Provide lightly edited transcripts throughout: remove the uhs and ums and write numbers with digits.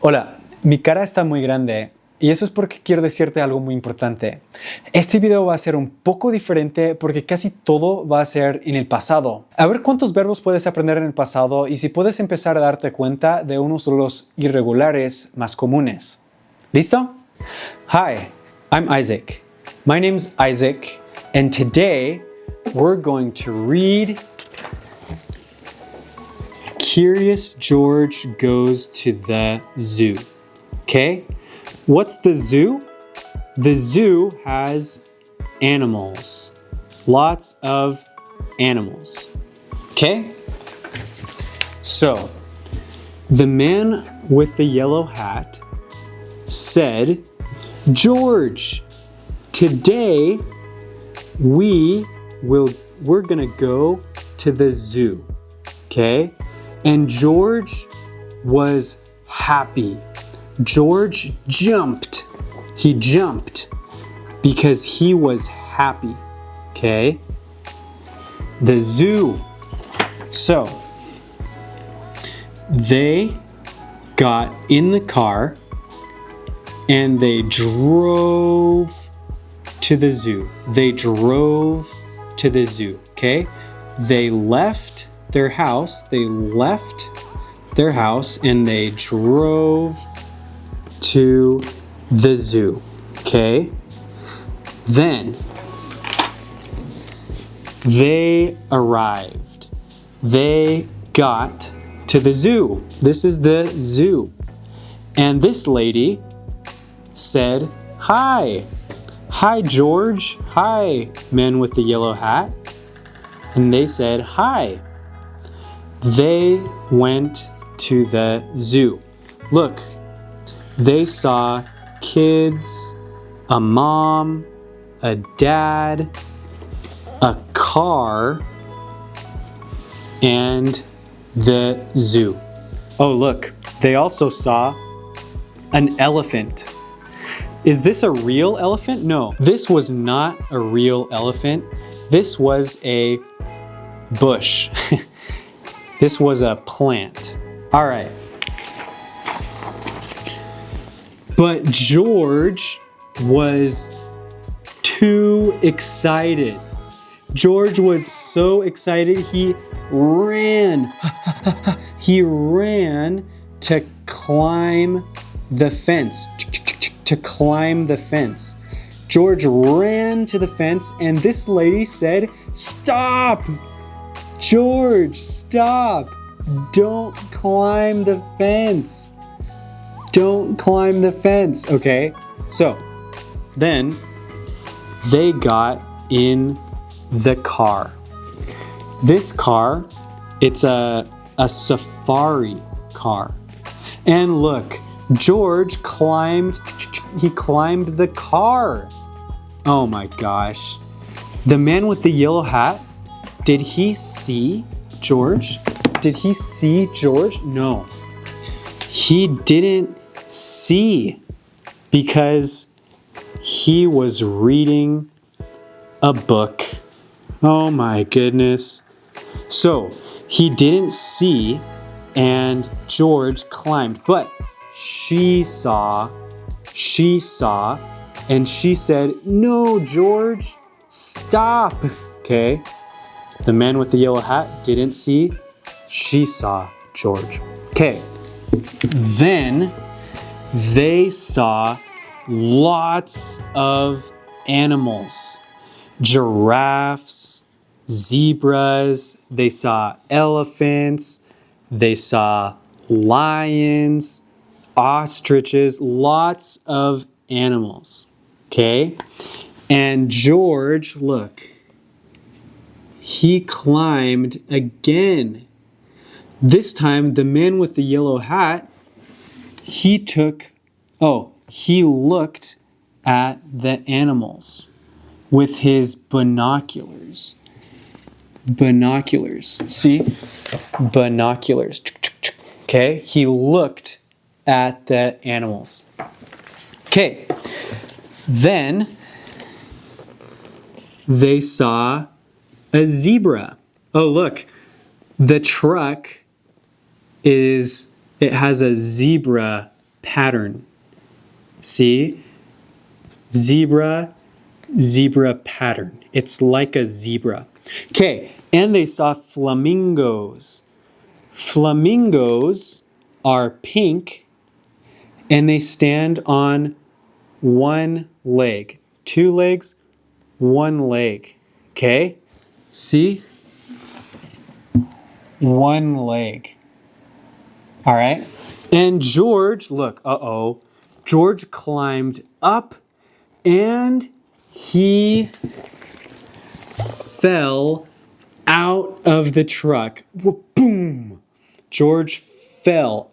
Hola, mi cara está muy grande y eso es porque quiero decirte algo muy importante. Este video va a ser un poco diferente porque casi todo va a ser en el pasado. A ver cuántos verbos puedes aprender en el pasado y si puedes empezar a darte cuenta de unos de los irregulares más comunes. ¿Listo? Hi, I'm Isaac. My name's Isaac and today we're going to read Curious George Goes to the Zoo. Okay? What's the zoo? The zoo has animals. Lots of animals. Okay? So, the man with the yellow hat said, George, today we're gonna go to the zoo. Okay? And George was happy. George jumped. He jumped because he was happy. Okay? The zoo. So, they got in the car and they drove to the zoo. They drove to the zoo. Okay? They left their house and they drove to the zoo. Okay? Then they arrived. They got to the zoo. This is the zoo. And this lady said, Hi. Hi, George. Hi, man with the yellow hat. And they said, Hi. They went to the zoo. Look, they saw kids, a mom, a dad, a car, and the zoo. Oh, look, they also saw an elephant. Is this a real elephant? No, this was not a real elephant. This was a bush. This was a plant. All right. But George was too excited. George was so excited, he ran. He ran to climb the fence. To climb the fence. George ran to the fence and this lady said, Stop! George, stop! Don't climb the fence. Don't climb the fence. Okay, so then they got in the car. This car, it's a safari car. And look, George climbed the car. Oh my gosh. The man with the yellow hat, did he see George? Did he see George? No. He didn't see because he was reading a book. Oh my goodness. So he didn't see and George climbed, but she saw and she said, No, George, stop. Okay. The man with the yellow hat didn't see. She saw George. Okay. Then they saw lots of animals. Giraffes, zebras, they saw elephants, they saw lions, ostriches, lots of animals. Okay? And George, look, he climbed again. This time, the man with the yellow hat, he looked at the animals with his binoculars. Binoculars. See? Binoculars. Okay? He looked at the animals. Okay. Then they saw a zebra. Oh, look. The truck has a zebra pattern. See? Zebra, zebra pattern. It's like a zebra. Okay, and they saw flamingos. Flamingos are pink and they stand on one leg. Two legs, one leg. Okay? See? One leg. All right? And George, look, George climbed up and he fell out of the truck. Boom! George fell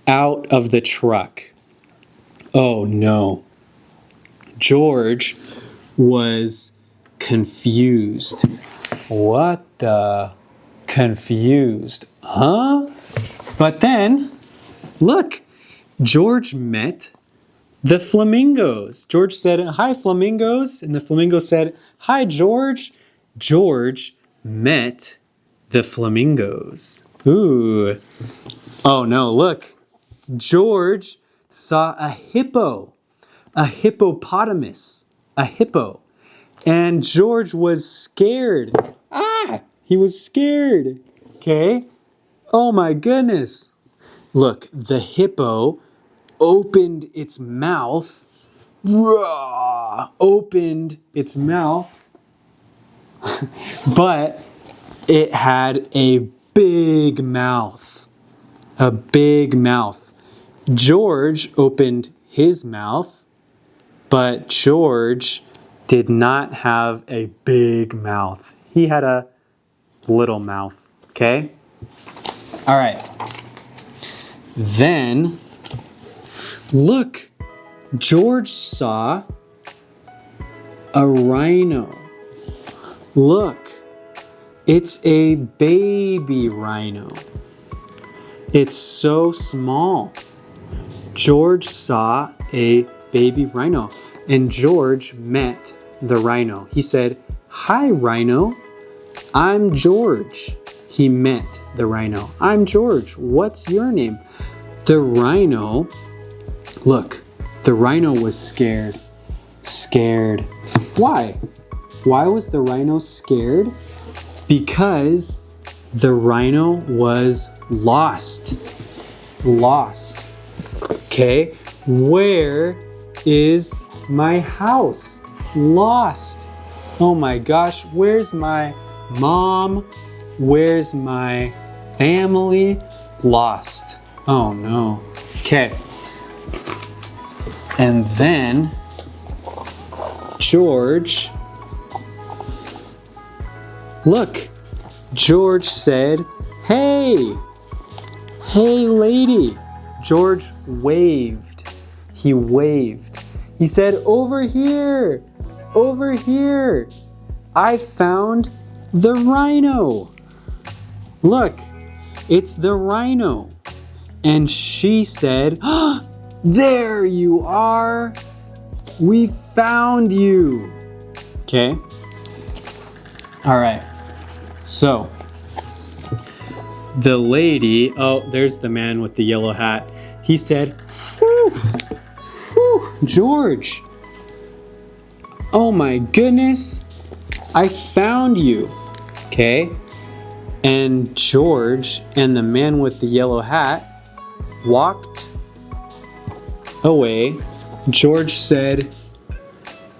out of the truck. Oh no. George was confused. What the? Confused. Huh? But then, look, George met the flamingos. George said, "Hi, flamingos." And the flamingos said, "Hi, George." George met the flamingos. Ooh. Oh no, look. George saw a hippo, a hippopotamus, a hippo. And George was scared. He was scared. Okay? Oh my goodness. Look, the hippo opened its mouth. Opened its mouth. But it had a big mouth. A big mouth. George opened his mouth, but George did not have a big mouth. He had a little mouth. Okay? All right. Then, look, George saw a rhino. Look, it's a baby rhino. It's so small. George saw a baby rhino, and George met the rhino. He said, "Hi, rhino. I'm George." He met the rhino. "I'm George. What's your name?" The rhino, look, the rhino was scared. Scared. Why? Why was the rhino scared? Because the rhino was lost. Lost. Okay, where is my house? Lost. Oh my gosh, where's my mom? Where's my family? Lost. Oh no. Okay. And then George, look, George said, "Hey, hey lady." George waved. He waved. He said, "Over here, over here. I found the rhino." Look, it's the rhino. And she said, "There you are. We found you." Okay. All right. So, the lady, there's the man with the yellow hat. He said, "Whew, whew, George. Oh my goodness. I found you." Okay. And George and the man with the yellow hat walked away. George said,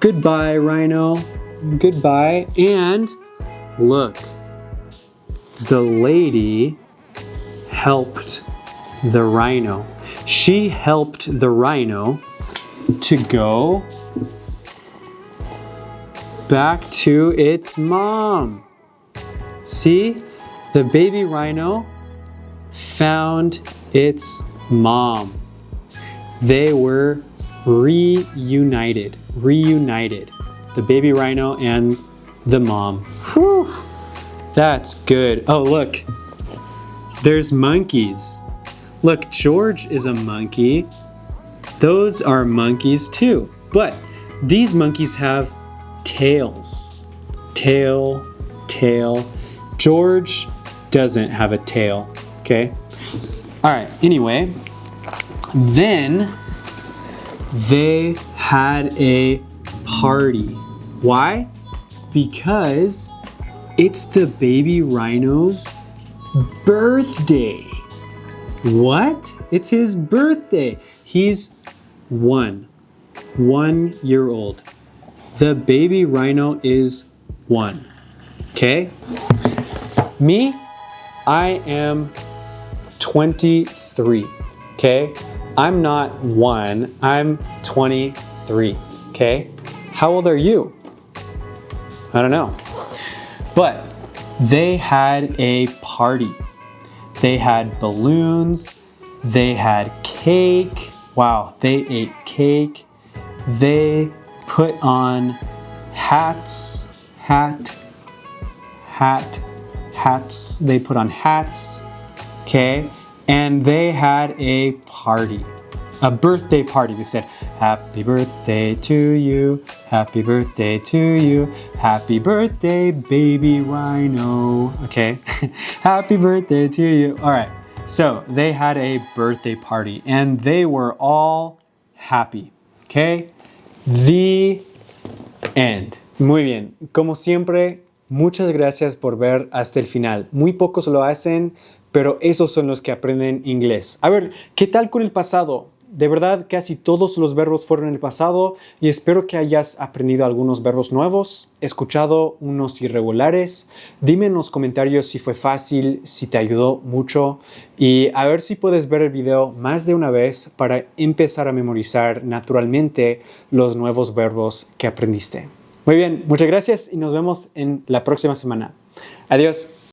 "Goodbye, rhino. Goodbye." And look, the lady helped the rhino. She helped the rhino to go back to its mom. See, the baby rhino found its mom. They were reunited. The baby rhino and the mom. Whew, that's good. Oh, look, there's monkeys. Look, George is a monkey. Those are monkeys too. But these monkeys have tails. Tail. George doesn't have a tail. Okay? All right, anyway, Then they had a party. Why? Because it's the baby rhino's birthday. What? It's his birthday. He's 1 year old. The baby rhino is 1. Okay? Me, I am 23. Okay? I'm not 1, I'm 23. Okay? How old are you? I don't know. But they had a party. They had balloons. They had cake. Wow, they ate cake. They put on hats. Hats. They put on hats. Okay? And they had a party. A birthday party. They said, happy birthday to you. Happy birthday to you. Happy birthday, baby rhino. Okay? Happy birthday to you. All right. So they had a birthday party and they were all happy. Okay? The end. Muy bien. Como siempre, muchas gracias por ver hasta el final. Muy pocos lo hacen, pero esos son los que aprenden inglés. A ver, ¿qué tal con el pasado? De verdad, casi todos los verbos fueron en el pasado y espero que hayas aprendido algunos verbos nuevos, escuchado unos irregulares. Dime en los comentarios si fue fácil, si te ayudó mucho y a ver si puedes ver el video más de una vez para empezar a memorizar naturalmente los nuevos verbos que aprendiste. Muy bien, muchas gracias y nos vemos en la próxima semana. Adiós.